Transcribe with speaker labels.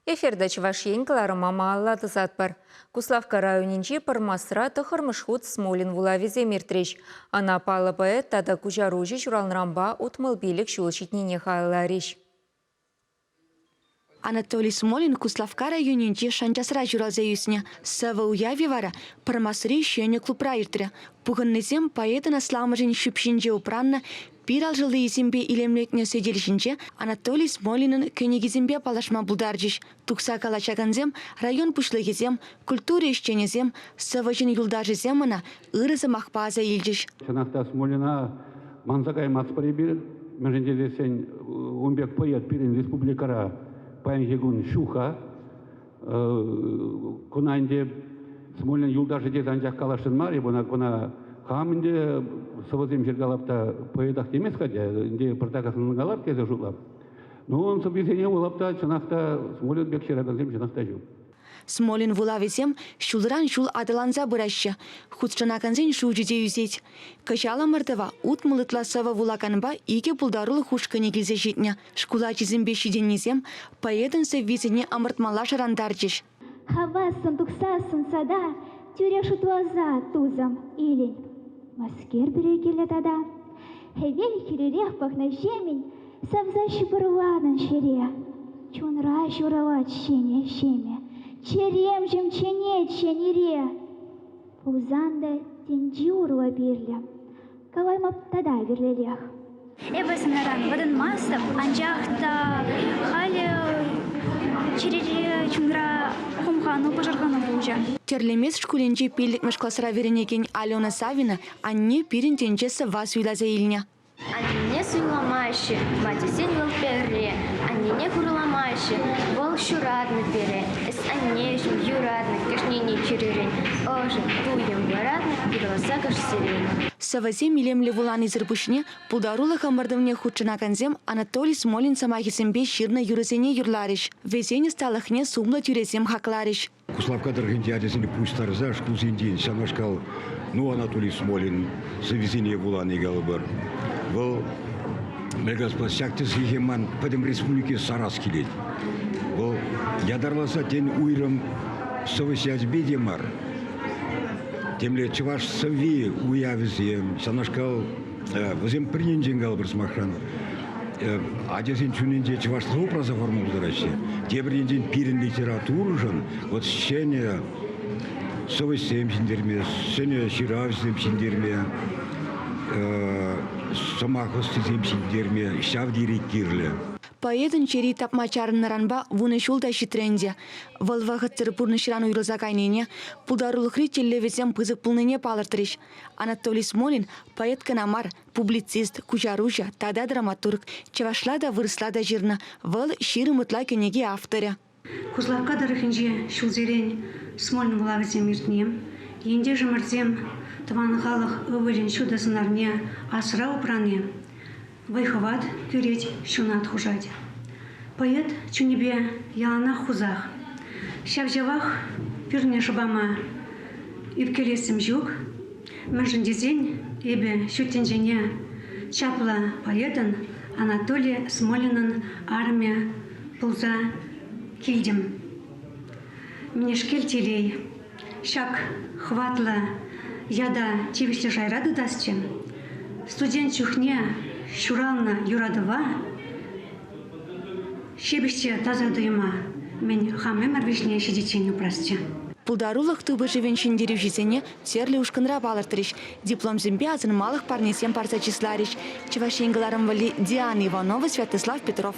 Speaker 1: Эфирда Чувашень кларыма маллады затпар. Куславка районинчи пармасра тахырмышхут Смолин вулавизе миртреш. Ана палы поэт тада кужаружи журалнрамба утмылбилік шулшитнине халариш.
Speaker 2: Анатолий Смолин Куславка районинчи шанчасра журалзе юсне. Сава уяви вара пармасри шене клубра иртре. Пуганнезем поэтына сламажын шүпшинже упранна пирал жылы изимбе илемлекне сөйделішінче Анатолий Смолинын көнегізімбе палашма бұлдаржыш. Тұқса калачаганзем, район пұшлығызем, культура ешченезем, саважын юлдажызем ана ырызы мақпаза елжіш.
Speaker 3: Шанақта Смолина манзагай мацпари бір, мәжінделесен умбек поэт пирин республикара паянгегун шуха, кунайнде Смолин юлдажы дезан жақ калашын мари, бұна Хамінде савазем жергалапта поедах темес ходя, где протакасын галап кезе жулап. Но он собесение улапта чанахта Смолин бек шераганзем чанахта жу.
Speaker 2: Смолин вулавизем шулран шул адыланза бұраща. Худшанаканзен шужиде юзеть. Качала мартава утмылытла сава вулаканба ике пулдарулы хушкане келзе жетне. Шкула чизімбе шиденнезем поедын севвизіне амыртмала шарандарчыш.
Speaker 4: Хавасын тұқсасын сада, тюрешу туаза тузам илень. Маскер берекелі тада. Хевел хиререх пахна жемень, савза шибырланын шере. Чунра журават шене шеме, черем жем чене ченере. Пузанда тенджи урла бирле, каваймап тада верлелех.
Speaker 5: Эбесін аран вадын мастап, анжақта халі черере чунра хумхану пожаргану бұлжа.
Speaker 2: Терлемес шкуленче пелікмеш классыра веренеген Алена Савина анне пиринтенчесі вас уйлаза илне.
Speaker 6: Анне суйламайшы, матесен вел перре, анне курламайшы, вол шурадны пере, эс анне жым юрадны, кашнене черерен, ожы туем варадны, пирласа каш сирен.
Speaker 2: Савазе милемле вулан изырбушне, пулдарулы хамардывне худшынаканзем Анатолий Смолин самахисембе ширна юрызене юрлариш, везене сталахне сумла тюрезем хаклариш.
Speaker 7: Куславка дыргынде адесіне пуштарза, шкузинден самашкал, ну Анатолий Смолин завезение вулан игалы бар. Бұл мегаспа сяктыз егеман падым республике Сарас келеді. Бұл ядарласа тен уйрым совысяз бедемар. Темле чываш сави уявызем, санашкал візем приненжен галбыр смахран. Адесен чуненде чываш образа формулдырасы. Тебіренден пирин литературы жын, вот сене совысем сендерме, сене ширавызем сендерме, самахосты земсиндерме, шав директирле.
Speaker 2: Поедын чери тапмачарын наранба вуны шулда шитренде. Валвағыттыры пурны ширан уйрылза кайнене, пулдарулықри телевизем пызык пулныне палыртырыш. Анатолий Смолин поэт канамар, публицист, кужаружа, тада драматург, чавашлада вырыслада жирна, вал ширы мытла кенеге авторы.
Speaker 8: Кузлавка дырыхынже шулзерен Смолин вулавызем иртнем, енде жымырзем Тван халық өвілін шудасынарне асыра упране, вайхават күрет шунат хужать. Поэт чунебе ялана хузах, шавжавах пюрне шабама ипкелесім жүк, мәжіндезен ебе шүттенжене чапла поэтын Анатолий Смолинын армия пулза келдім. Менешкел телей, шак хватла яда чевиште жайрады дасче. Студент чухне шурална юрадыва, шебиште таза дыйма, мен хамем арвишне шедеченю прасче.
Speaker 2: Пулдарулық тубы живеншін деревжізене терлі ұшқынра балыртырыш, диплом зімбе азын малық парнесен парса числариш. Чевашенгіларым вали Диана Иванова, Святослав Петров.